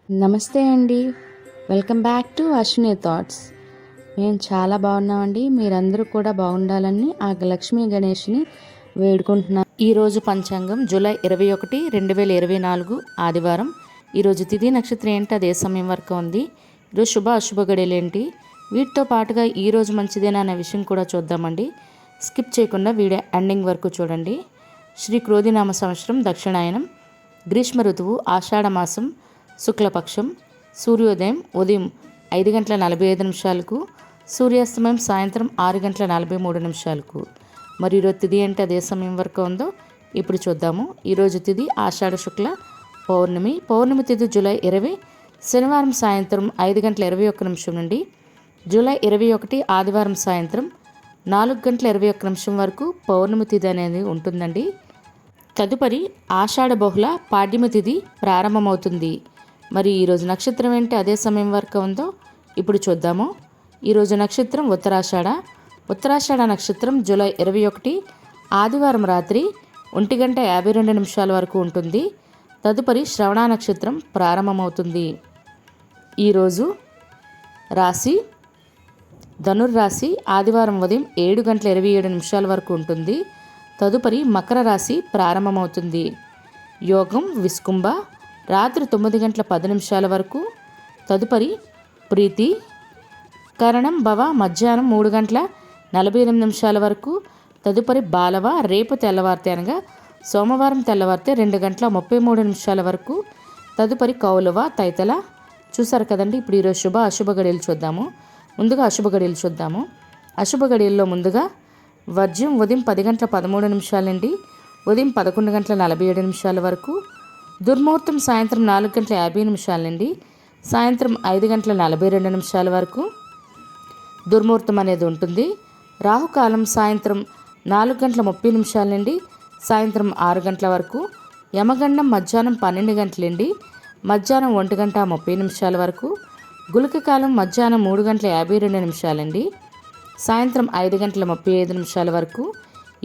నమస్తే అండి. Welcome back to Ashwini thoughts. మేము చాలా బాగున్నామండి. మీరందరూ కూడా బాగుండాలని ఆ లక్ష్మీ గణేష్ని వేడుకుంటున్నాం. ఈరోజు పంచాంగం జూలై 21, 2024 ఆదివారం. ఈరోజు తిథి నక్షత్రం ఏంటి, అదే సమయం వరకు ఉంది. ఈరోజు శుభ అశుభ గడియలు ఏంటి, వీటితో పాటుగా ఈరోజు మంచిదేనా అనే విషయం కూడా చూద్దామండి. స్కిప్ చేయకుండా వీడియో ఎండింగ్ వరకు చూడండి. శ్రీ క్రోధినామ సంవత్సరం దక్షిణాయనం, గ్రీష్మ ఋతువు, ఆషాఢ మాసం, శుక్లపక్షం. సూర్యోదయం ఉదయం 5:45 సూర్యాస్తమయం సాయంత్రం 6:43. మరి ఈరోజు తిథి అంటే అదే సమయం వరకు ఉందో ఇప్పుడు చూద్దాము. ఈరోజు తిథి ఆషాఢ శుక్ల పౌర్ణమి. పౌర్ణమి తిథి జూలై 20 శనివారం సాయంత్రం 5:21 నుండి జూలై 21 ఆదివారం సాయంత్రం 4:21 వరకు పౌర్ణమి తిథి అనేది ఉంటుందండి. తదుపరి ఆషాఢ బహుళ పాడ్యమి తిథి ప్రారంభమవుతుంది. మరి ఈరోజు నక్షత్రం ఏంటి, అదే సమయం వరకు ఉందో ఇప్పుడు చూద్దాము. ఈరోజు నక్షత్రం ఉత్తరాషాఢ. ఉత్తరాషాఢ నక్షత్రం జూలై 21 ఆదివారం రాత్రి 1:52 వరకు ఉంటుంది. తదుపరి శ్రవణ నక్షత్రం ప్రారంభమవుతుంది. ఈరోజు రాశి ధనుర్రాశి. ఆదివారం ఉదయం 7:27 వరకు ఉంటుంది. తదుపరి మకర రాశి ప్రారంభమవుతుంది. యోగం విస్కుంభ రాత్రి 9:10 వరకు. తదుపరి ప్రీతి కరణం భవ మధ్యాహ్నం 3:48 వరకు. తదుపరి బాలవ రేపు తెల్లవారితే అనగా సోమవారం తెల్లవారితే 2:33 వరకు. తదుపరి కౌలవ తైతల. చూసారు కదండి. ఇప్పుడు ఈరోజు శుభ అశుభ గడియలు చూద్దాము. ముందుగా అశుభ గడియలు చూద్దాము. అశుభ గడియల్లో ముందుగా వర్జ్యం ఉదయం 10:13 నుండి ఉదయం 11:47 వరకు. దుర్ముహూర్తం సాయంత్రం 4:50 నుండి సాయంత్రం 5:42 వరకు దుర్ముహూర్తం అనేది ఉంటుంది. రాహుకాలం సాయంత్రం 4:30 నుండి సాయంత్రం 6 గంటల వరకు. యమగండం మధ్యాహ్నం 12 నుండి మధ్యాహ్నం 1:30 వరకు. గుళిక కాలం మధ్యాహ్నం 3:52 నుండి సాయంత్రం 5:35 వరకు.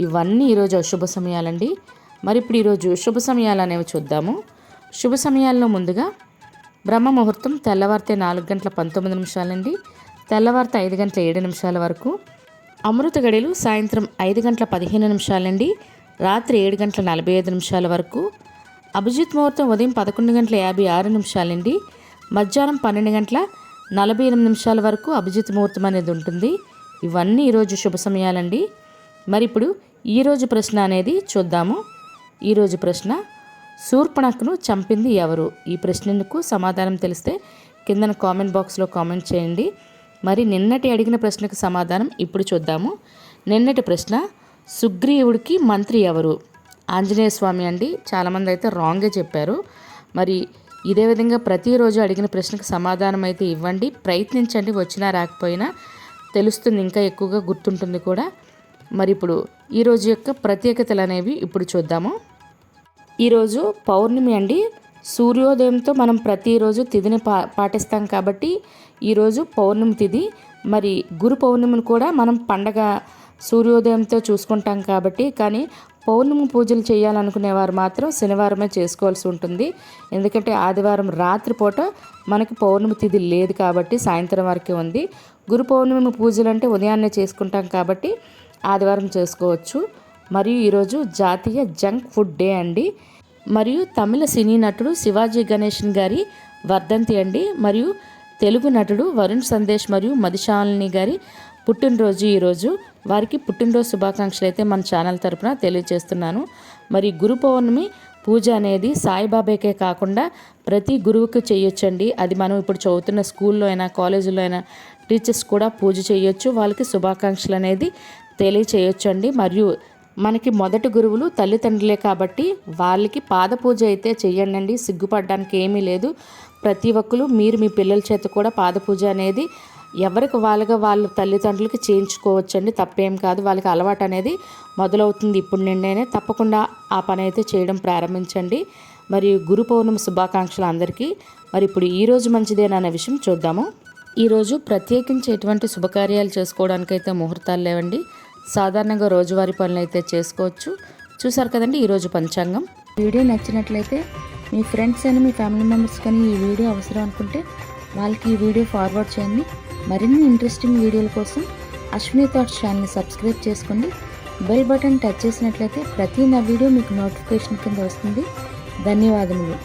ఇవన్నీ ఈరోజు అశుభ సమయాలండి. మరి ఇప్పుడు ఈరోజు శుభ సమయాలు అనేవి చూద్దాము. శుభ సమయాల్లో ముందుగా బ్రహ్మ ముహూర్తం తెల్లవారితే 4:19 నుండి తెల్లవారితే 5:07 వరకు. అమృత గడియలు సాయంత్రం 5:15 నుండి రాత్రి 7:45 వరకు. అభిజిత్ ముహూర్తం ఉదయం 11:56 నుండి మధ్యాహ్నం 12:48 వరకు అభిజిత్ ముహూర్తం అనేది ఉంటుంది. ఇవన్నీ ఈరోజు శుభ సమయాలండి. మరి ఇప్పుడు ఈరోజు ప్రశ్న అనేది చూద్దాము. ఈరోజు ప్రశ్న, శూర్పణఖను చంపింది ఎవరు? ఈ ప్రశ్నకు సమాధానం తెలిస్తే కిందన కామెంట్ బాక్స్లో కామెంట్ చేయండి. మరి నిన్నటి అడిగిన ప్రశ్నకు సమాధానం ఇప్పుడు చూద్దాము. నిన్నటి ప్రశ్న, సుగ్రీవుడికి మంత్రి ఎవరు? ఆంజనేయ స్వామి అండి. చాలామంది అయితే రాంగే చెప్పారు. మరి ఇదే విధంగా ప్రతిరోజు అడిగిన ప్రశ్నకు సమాధానం అయితే ఇవ్వండి. ప్రయత్నించండి. వచ్చినా రాకపోయినా తెలుస్తుంది, ఇంకా ఎక్కువగా గుర్తుంటుంది కూడా. మరి ఇప్పుడు ఈరోజు యొక్క ప్రత్యేకతలు అనేవి ఇప్పుడు చూద్దాము. ఈరోజు పౌర్ణమి అండి. సూర్యోదయంతో మనం ప్రతిరోజు తిథిని పాటిస్తాం కాబట్టి ఈరోజు పౌర్ణమి తిథి. మరి గురు పౌర్ణమిని కూడా మనం పండగ సూర్యోదయంతో చూసుకుంటాం కాబట్టి, కానీ పౌర్ణమి పూజలు చేయాలనుకునే వారు మాత్రం శనివారమే చేసుకోవాల్సి ఉంటుంది. ఎందుకంటే ఆదివారం రాత్రిపూట మనకి పౌర్ణమి తిథి లేదు కాబట్టి సాయంత్రం వరకే ఉంది. గురు పౌర్ణమి పూజలు అంటే ఉదయాన్నే చేసుకుంటాం కాబట్టి ఆదివారం చేసుకోవచ్చు. మరియు ఈరోజు జాతీయ జంక్ ఫుడ్ డే అండి. మరియు తమిళ సినీ నటుడు శివాజీ గణేశన్ గారి వర్ధంతి అండి. మరియు తెలుగు నటుడు వరుణ్ సందేశ్ మరియు మధుశాలిని గారి పుట్టినరోజు ఈరోజు. వారికి పుట్టినరోజు శుభాకాంక్షలు అయితే మన ఛానల్ తరపున తెలియజేస్తున్నాను. మరి గురు పౌర్ణమి పూజ అనేది సాయిబాబాకే కాకుండా ప్రతి గురువుకి చేయొచ్చండి. అది మనం ఇప్పుడు చదువుతున్న స్కూల్లో అయినా కాలేజీలో అయినా టీచర్స్ కూడా పూజ చేయొచ్చు. వాళ్ళకి శుభాకాంక్షలు అనేది తెలియచేయొచ్చండి. మరియు మనకి మొదటి గురువులు తల్లిదండ్రులే కాబట్టి వాళ్ళకి పాద పూజ అయితే చెయ్యండి. సిగ్గుపడడానికి ఏమీ లేదు. ప్రతి ఒక్కరు మీరు మీ పిల్లల చేత కూడా పాద పూజ అనేది ఎవరికి వాళ్ళ తల్లిదండ్రులకి చేయించుకోవచ్చండి. తప్పేం కాదు. వాళ్ళకి అలవాటు అనేది మొదలవుతుంది ఇప్పుడు నుండేనే. తప్పకుండా ఆ పని అయితే చేయడం ప్రారంభించండి. మరియు గురు పౌర్ణమి శుభాకాంక్షలు అందరికీ. మరి ఇప్పుడు ఈరోజు మంచిదేనన్న విషయం చూద్దాము. ఈరోజు ప్రత్యేకించి ఎటువంటి శుభకార్యాలు చేసుకోవడానికైతే ముహూర్తాలు లేవండి. సాధారణంగా రోజువారీ పనులు అయితే చేసుకోవచ్చు. చూసారు కదండి ఈరోజు పంచాంగం. వీడియో నచ్చినట్లయితే మీ ఫ్రెండ్స్ అని మీ ఫ్యామిలీ మెంబర్స్ కానీ ఈ వీడియో అవసరం అనుకుంటే వాళ్ళకి ఈ వీడియో ఫార్వర్డ్ చేయండి. మరిన్ని ఇంట్రెస్టింగ్ వీడియోల కోసం అశ్విని థాట్స్ ఛానల్ని సబ్స్క్రైబ్ చేసుకోండి. బెల్ బటన్ టచ్ చేసినట్లయితే ప్రతి నా వీడియో మీకు నోటిఫికేషన్ కింద వస్తుంది. ధన్యవాదములు.